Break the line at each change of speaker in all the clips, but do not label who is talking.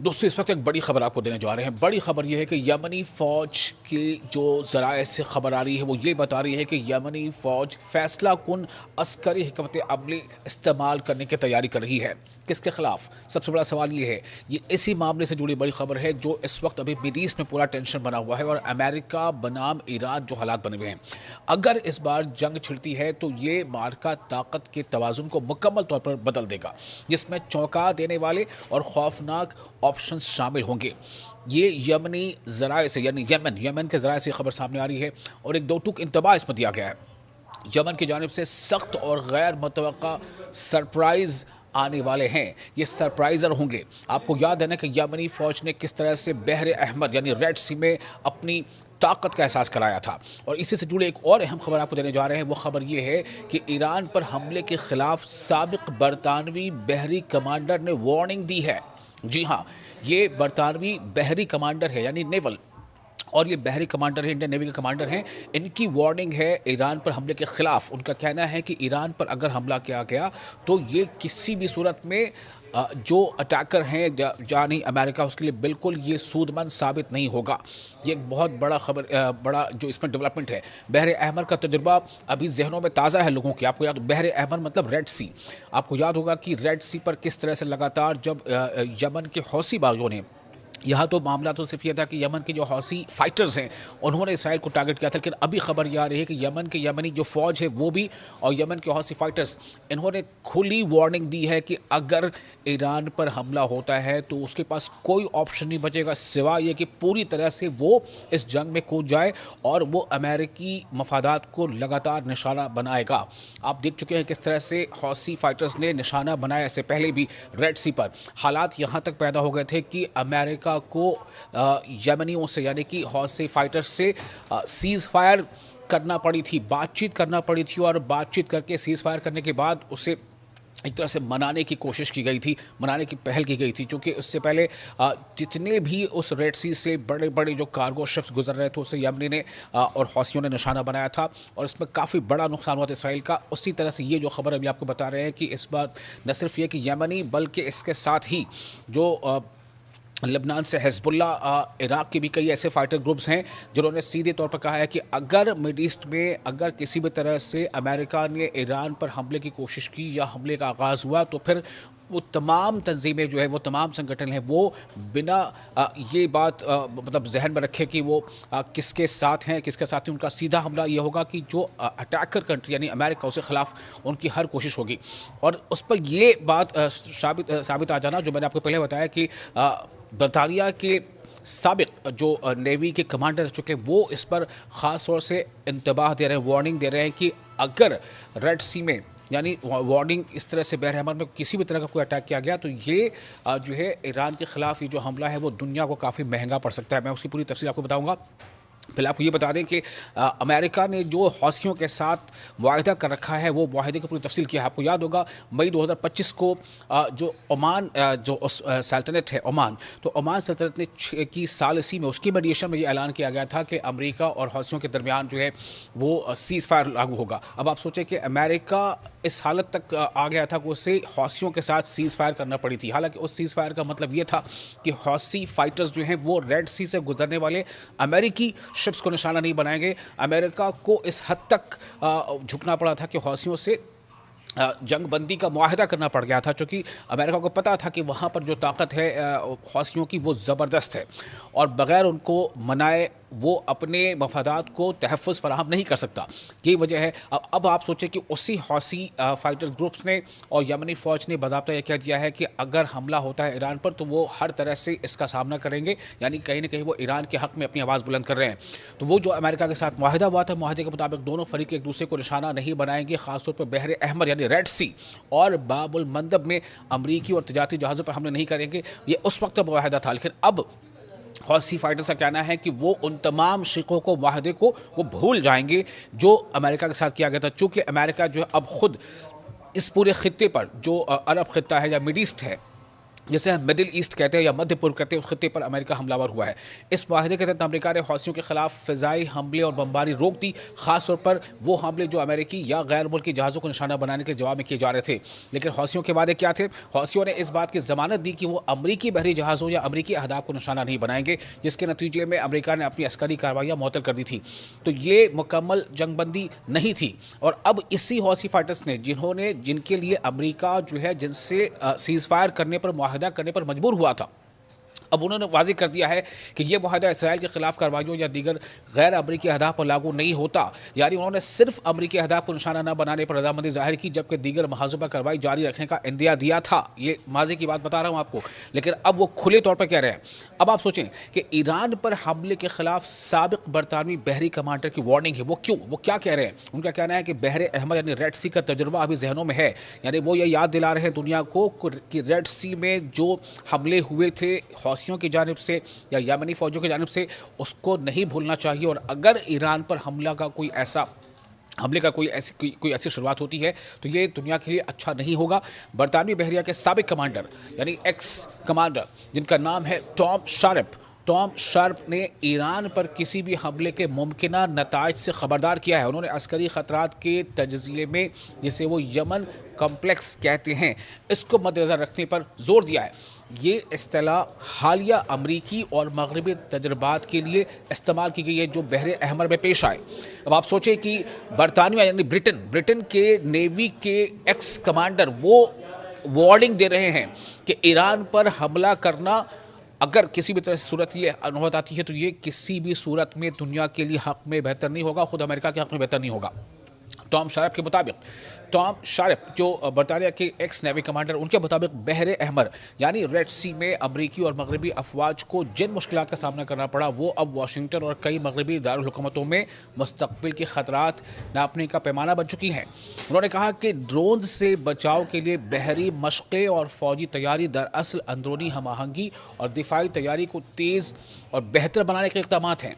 दोस्तों इस वक्त एक बड़ी खबर आपको देने जा रहे हैं। बड़ी खबर यह है कि यमनी फ़ौज की जो ज़राए से खबर आ रही है वो ये बता रही है कि यमनी फ़ौज फैसला कुन अस्करी हिकमत अमली इस्तेमाल करने की तैयारी कर रही है। किसके खिलाफ? सबसे बड़ा सवाल ये है। ये इसी मामले से जुड़ी बड़ी खबर है जो इस वक्त अभी मिड ईस्ट में पूरा टेंशन बना हुआ है और अमेरिका बनाम ईरान जो हालात बने हुए हैं। अगर इस बार जंग छिड़ती है तो ये मार्का ताकत के तवाज़ुन को मुकम्मल तौर पर बदल देगा, जिसमें चौंका देने वाले और खौफनाक ऑप्शंस शामिल होंगे। ये यमनी ज़राए से यानी यमन के ज़राए से खबर सामने आ रही है और एक दो टूक इंतबा इसमें दिया गया है। यमन की जानिब से सख्त और गैर मुतवक्का सरप्राइज़ आने वाले हैं। ये सरप्राइज़र होंगे। आपको याद है ना कि यमनी फ़ौज ने किस तरह से बहर अहमर यानी रेड सी में अपनी ताकत का एहसास कराया था। और इसी से जुड़े एक और अहम खबर आपको देने जा रहे हैं। वो खबर ये है कि ईरान पर हमले के खिलाफ साबिक बरतानवी बहरी कमांडर ने वार्निंग दी है। जी हाँ, ये बरतानवी बहरी कमांडर है यानी नेवल, और ये बहरी कमांडर है, इंडियन नेवी के कमांडर हैं। इनकी वार्निंग है ईरान पर हमले के खिलाफ। उनका कहना है कि ईरान पर अगर हमला किया गया तो ये किसी भी सूरत में जो अटैकर हैं जानी अमेरिका, उसके लिए बिल्कुल ये सूदमंद साबित नहीं होगा। ये एक बहुत बड़ा जो इसमें डेवलपमेंट है। बहर अहमर का तजुर्बा अभी जहनों में ताज़ा है लोगों की। आपको याद, बहर अहमर मतलब रेड सी। आपको याद होगा कि रेड सी पर किस तरह से लगातार जब यमन के हौसी बागियों ने, यहाँ तो मामला तो सिर्फ ये था कि यमन के जो हौसी फाइटर्स हैं उन्होंने इसराइल को टारगेट किया था, लेकिन अभी खबर ये आ रही है कि यमन के यमनी जो फ़ौज है वो भी और यमन के हौसी फाइटर्स, इन्होंने खुली वार्निंग दी है कि अगर ईरान पर हमला होता है तो उसके पास कोई ऑप्शन नहीं बचेगा सिवाय ये कि पूरी तरह से वो इस जंग में कूद जाए और वो अमेरिकी मफादात को लगातार निशाना बनाएगा। आप देख चुके हैं किस तरह से हौसी फाइटर्स ने निशाना बनाया इससे पहले भी रेड सी पर। हालात यहाँ तक पैदा हो गए थे कि अमेरिका को यमनियों से यानी कि हौसी फाइटर्स से सीज फायर करना पड़ी थी, बातचीत करना पड़ी थी, और बातचीत करके सीज फायर करने के बाद उसे एक तरह से मनाने की कोशिश की गई थी, मनाने की पहल की गई थी, क्योंकि उससे पहले जितने भी उस रेड सी से बड़े बड़े जो कार्गो शिप्स गुजर रहे थे उसे यमनी ने और हौसियों ने निशाना बनाया था और इसमें काफ़ी बड़ा नुकसान हुआ था इसराइल का। उसी तरह से ये जो खबर अभी आपको बता रहे हैं कि इस बार न सिर्फ ये कि यमनी बल्कि इसके साथ ही जो लेबनान से हिजबुल्ला, इराक के भी कई ऐसे फाइटर ग्रुप्स हैं जिन्होंने सीधे तौर पर कहा है कि अगर मिड ईस्ट में अगर किसी भी तरह से अमेरिका ने ईरान पर हमले की कोशिश की या हमले का आगाज़ हुआ तो फिर वो तमाम तंजीमें जो है, वो तमाम संगठन हैं, वो बिना ये बात मतलब जहन में रखे कि वो किसके साथ हैं किसके साथ नहीं, उनका सीधा हमला ये होगा कि जो अटैकर कंट्री यानी अमेरिका, उसके ख़िलाफ़ उनकी हर कोशिश होगी। और उस पर ये बात साबित आ जाना, जो मैंने आपको पहले बताया कि बरतानिया के साबिक जो नेवी के कमांडर रह चुके हैं वो इस पर ख़ास तौर से इंतबाह दे रहे हैं, वार्निंग दे रहे हैं कि अगर रेड सी में यानी वार्निंग इस तरह से बहर अहमर में किसी भी तरह का कोई अटैक किया गया तो ये जो है ईरान के ख़िलाफ़ ये जो हमला है वो दुनिया को काफ़ी महंगा पड़ सकता है। मैं उसकी पूरी तफसील आपको बताऊँगा। पहले आपको ये बता दें कि अमेरिका ने जो हौसियों के साथ मुआहिदा कर रखा है वो मुआहिदे की पूरी तफसील की है। आपको याद होगा मई 2025 को जो ओमान जो सल्तनत है ओमान, तो ओमान सल्तनत ने की सालसी में उसकी मीडिएशन में ये ऐलान किया गया था कि अमेरिका और हौसियों के दरमियान जो है वो सीज़ फायर लागू होगा। अब आप सोचें कि अमेरिका इस हालत तक आ गया था कि उसे हौसियों के साथ सीज़ फायर करना पड़ी थी। हालांकि उस सीज़ फायर का मतलब ये था कि हौसी फाइटर्स जो हैं वो रेड सी से गुजरने वाले अमेरिकी शिप्स को निशाना नहीं बनाएंगे। अमेरिका को इस हद तक झुकना पड़ा था कि हौसियों से जंग बंदी का मुआहिदा करना पड़ गया था, क्योंकि अमेरिका को पता था कि वहाँ पर जो ताकत है हौसियों की वो ज़बरदस्त है और बग़ैर उनको मनाए वो अपने मफादात को तहफ़्फ़ुज़ फराहम नहीं कर सकता। यही वजह है। अब आप सोचें कि उसी हौसी फाइटर्स ग्रुप्स ने और यमनी फ़ौज ने बाज़ाब्ता यह कह दिया है कि अगर हमला होता है ईरान पर तो वो हर तरह से इसका सामना करेंगे, यानी कहीं ना कहीं वो ईरान के हक़ में अपनी आवाज़ बुलंद कर रहे हैं। तो वो जो अमेरिका के साथ मुआहिदा हुआ था, मुआहिदे के मुताबिक दोनों फरीक एक दूसरे को निशाना नहीं बनाएंगे, ख़ासतौर पर बहर अहमर यानी रेड सी और बाबुल मंदब में अमरीकी और तजारती जहाज़ों पर हमले नहीं करेंगे। ये उस वक्त मुआहिदा था, लेकिन अब हौसी फाइटर्स का कहना है कि वो उन तमाम शिकों को, मुआहदे को वो भूल जाएंगे जो अमेरिका के साथ किया गया था। चूँकि अमेरिका जो है अब खुद इस पूरे खित्ते पर जो अरब खित्ता है या मिड ईस्ट है जिसे हम मिडिल ईस्ट कहते हैं या मध्य पूर्व कहते हैं, उस खित्ते पर अमेरिका हमलावर हुआ है। इस माहदे के तहत अमेरिका ने हौसियों के खिलाफ फ़िज़ाई हमले और बमबारी रोक दी, खासतौर पर वो हमले जो अमेरिकी या गैर मुल्की जहाज़ों को निशाना बनाने के जवाब में किए जा रहे थे। लेकिन हौसियों के वादे क्या थे? हौसियों ने इस बात की ज़मानत दी कि वो अमरीकी बहरी जहाज़ों या अमरीकी अहदाफ को निशाना नहीं बनाएंगे, जिसके नतीजे में अमेरिका ने अपनी अस्करी कार्रवाइयाँ मुअत्तल कर दी थी। तो ये मुकम्मल जंगबंदी नहीं थी। और अब इसी हौसी फाइटर्स ने, जिनके लिए अमेरिका जो है, जिनसे सीज़ फायर करने पर, मुआहदा करने पर मजबूर हुआ था, अब उन्होंने वाज़ेह कर दिया है कि यह मुआहदा इसराइल के खिलाफ कार्रवाइयों या दीगर गैर अमरीकी अहदाफ पर लागू नहीं होता। यानी उन्होंने सिर्फ अमरीकी अहदाफ को निशाना न बनाने पर रजामंदी जाहिर की, जबकि दीगर महाजों पर कार्रवाई जारी रखने का इंदिया दिया था। ये माजी की बात बता रहा हूँ आपको। लेकिन अब वो खुले तौर पर कह रहे हैं। अब आप सोचें कि ईरान पर हमले के खिलाफ साबिक बरतानवी बहरी कमांडर की वार्निंग है। वो क्यों? वो क्या कह रहे हैं? उनका कहना है कि बहरे अहमर यानी रेड सी का तजुर्बा अभी जहनों में है। यानी वो ये याद दिला रहे हैं दुनिया को कि रेड सी में जो हमले हुए थे हौसियों की जानिब से या यमनी फौजों की जानिब से, उसको नहीं भूलना चाहिए। और अगर ईरान पर हमले का कोई ऐसी शुरुआत होती है तो ये दुनिया के लिए अच्छा नहीं होगा। बरतानवी बहरिया के साबिक कमांडर यानी एक्स कमांडर, जिनका नाम है टॉम शार्प ने ईरान पर किसी भी हमले के मुमकिना नताइज से ख़बरदार किया है। उन्होंने अस्करी ख़तरात के तजज़िये में, जिसे वो यमन कॉम्प्लेक्स कहते हैं, इसको मद्देनज़र रखने पर जोर दिया है। ये इस्तिलाह हालिया अमरीकी और मगरबी तजर्बात के लिए इस्तेमाल की गई है जो बहरे अहमर में पेश आए। अब आप सोचें कि बरतानिया यानी ब्रिटेन के नेवी के एक्स कमांडर वो वार्निंग दे रहे हैं कि ईरान पर हमला करना, अगर किसी भी तरह से सूरत ये नौबत आती है, तो ये किसी भी सूरत में दुनिया के लिए हक़ में बेहतर नहीं होगा, खुद अमेरिका के हक़ में बेहतर नहीं होगा। टॉम शार्प के मुताबिक, टॉम शार्प जो बरतानिया के एक्स नेवी कमांडर, उनके मुताबिक बहरे अहमर यानी रेड सी में अमरीकी और मगरबी अफवाज को जिन मुश्किलात का सामना करना पड़ा, वो अब वाशिंगटन और कई मगरबी दारुल हुकूमतों में मुस्तक़बिल के ख़तरात नापने का पैमाना बन चुकी हैं। उन्होंने कहा कि ड्रोन से बचाव के लिए बहरी मशक़ें और फ़ौजी तैयारी दरअसल अंदरूनी हम आहंगी और दिफाई तैयारी को तेज़ और बेहतर बनाने के इक़दाम हैं।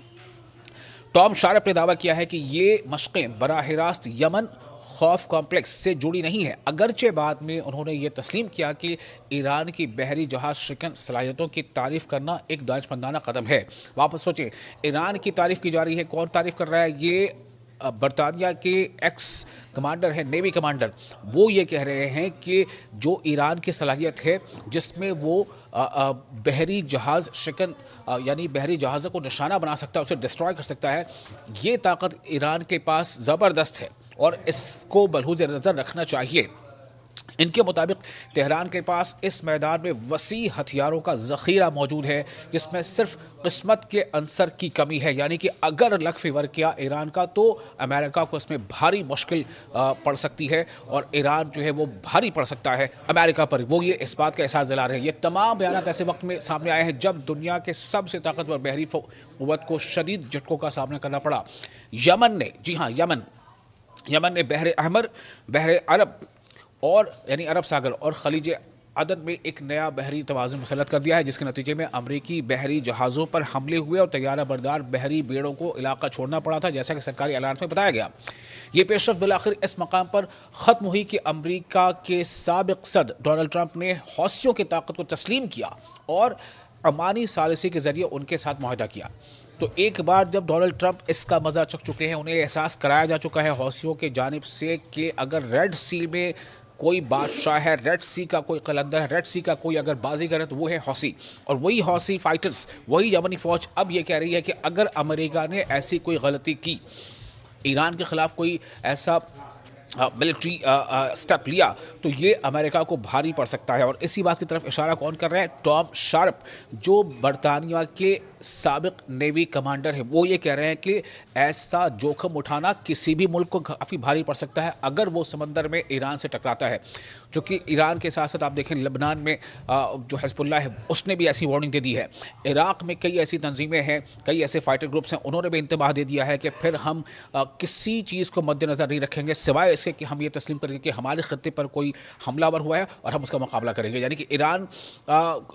टॉम शार्प ने दावा किया है कि ये मशक़ें बराह रास्त यमन खौफ कॉम्प्लेक्स से जुड़ी नहीं है, अगरचे बाद में उन्होंने ये तस्लीम किया कि ईरान की बहरी जहाज शिकन सलाहियतों की तारीफ़ करना एक दानिशमंदाना कदम है। वापस सोचें, ईरान की तारीफ़ की जा रही है। कौन तारीफ़ कर रहा है? ये बरतानिया के एक्स कमांडर है, नेवी कमांडर, वो ये कह रहे हैं कि जो ईरान की सलाहियत है जिसमें वो बहरी जहाज़ शिकन यानी बहरी जहाज़ों को निशाना बना सकता है, उसे डिस्ट्रॉय कर सकता है, ये ताकत ईरान के पास ज़बरदस्त है और इसको बलहूज़ नज़र रखना चाहिए। इनके मुताबिक तेहरान के पास इस मैदान में वसी हथियारों का ज़ख़ीरा मौजूद है, जिसमें सिर्फ किस्मत के अंसर की कमी है। यानी कि अगर लक फेवर किया ईरान का, तो अमेरिका को इसमें भारी मुश्किल पड़ सकती है और ईरान जो है वो भारी पड़ सकता है अमेरिका पर। वो ये इस बात का एहसास दिला रहे हैं। ये तमाम बयान ऐसे वक्त में सामने आए हैं जब दुनिया के सबसे ताकतवर बहरी क़ुव्वत को शदीद झटकों का सामना करना पड़ा। यमन ने, जी हाँ, यमन ने बहरे अहमर, बहरे अरब और यानी अरब सागर और खलीज अदन में एक नया बहरी तवाज़ुन मुसल्लत कर दिया है, जिसके नतीजे में अमरीकी बहरी जहाज़ों पर हमले हुए और तैयारा बरदार बहरी बेड़ों को इलाका छोड़ना पड़ा था, जैसा कि सरकारी ऐलान में बताया गया। ये पेशरफ बिलाखिर इस मकाम पर ख़त्म हुई कि अमरीका के साबिक़ सदर डोनाल्ड ट्रंप ने हौसियों की ताकत को तस्लीम किया और अमानी सालिसी के ज़रिए उनके साथ मुआहदा किया। तो एक बार जब डोनाल्ड ट्रंप इसका मज़ा चख चुके हैं, उन्हें एहसास कराया जा चुका है हौसियों के जानिब से कि अगर रेड सी में कोई बादशाह है, रेड सी का कोई कलंदर है, रेड सी का कोई अगर बाजीगर है, तो वो है हौसी। और वही हौसी फाइटर्स, वही यमनी फ़ौज अब ये कह रही है कि अगर अमेरिका ने ऐसी कोई गलती की, ईरान के ख़िलाफ़ कोई ऐसा मिलिट्री स्टेप लिया, तो ये अमेरिका को भारी पड़ सकता है। और इसी बात की तरफ इशारा कौन कर रहे हैं? टॉम शार्प, जो बरतानिया के साबिक नेवी कमांडर है, वो ये कह रहे हैं कि ऐसा जोखिम उठाना किसी भी मुल्क को काफ़ी भारी पड़ सकता है अगर वो समंदर में ईरान से टकराता है। जो कि ईरान के साथ साथ आप देखें लेबनान में जो हिज़्बुल्लाह है, उसने भी ऐसी वार्निंग दे दी है। इराक़ में कई ऐसी तंजीमें हैं, कई ऐसे फाइटर ग्रुप्स हैं, उन्होंने भी इंतबाह दे दिया है कि फिर हम किसी चीज़ को मद्देनज़र नहीं रखेंगे सिवाय इसके कि हम ये तस्लीम करेंगे कि हमारे खत्ते पर कोई हमलावर हुआ है और हम उसका मुकाबला करेंगे। यानी कि ईरान,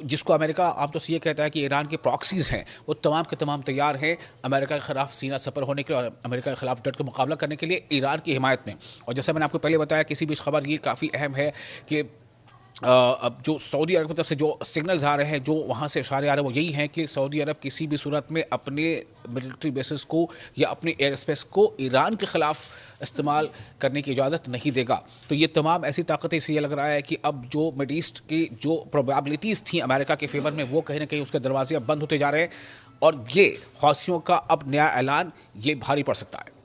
जिसको अमेरिका आमतौर से ये कहता है कि ईरान के प्रॉक्सीज़ हैं, वो तमाम के तमाम तैयार हैं अमेरिका के ख़िलाफ़ सीना सपर होने के लिए और अमेरिका के ख़िलाफ़ डट के मुकाबला करने के लिए ईरान की हिमायत में। और जैसा मैंने आपको पहले बताया, किसी भी खबर ये काफ़ी अहम है कि अब जो सऊदी अरब की तरफ से जो सिग्नल्स आ रहे हैं, जो वहाँ से इशारे आ रहे हैं, वो यही हैं कि सऊदी अरब किसी भी सूरत में अपने मिलिट्री बेसिस को या अपनी एयर स्पेस को ईरान के ख़िलाफ़ इस्तेमाल करने की इजाज़त नहीं देगा। तो ये तमाम ऐसी ताकतें, इससे ये लग रहा है कि अब जो मिड ईस्ट की जो प्रोबेबिलिटीज़ थी अमेरिका के फेवर में, वो कहीं ना कहीं उसके दरवाजे अब बंद होते जा रहे हैं और ये हौसियों का अब नया ऐलान ये भारी पड़ सकता है।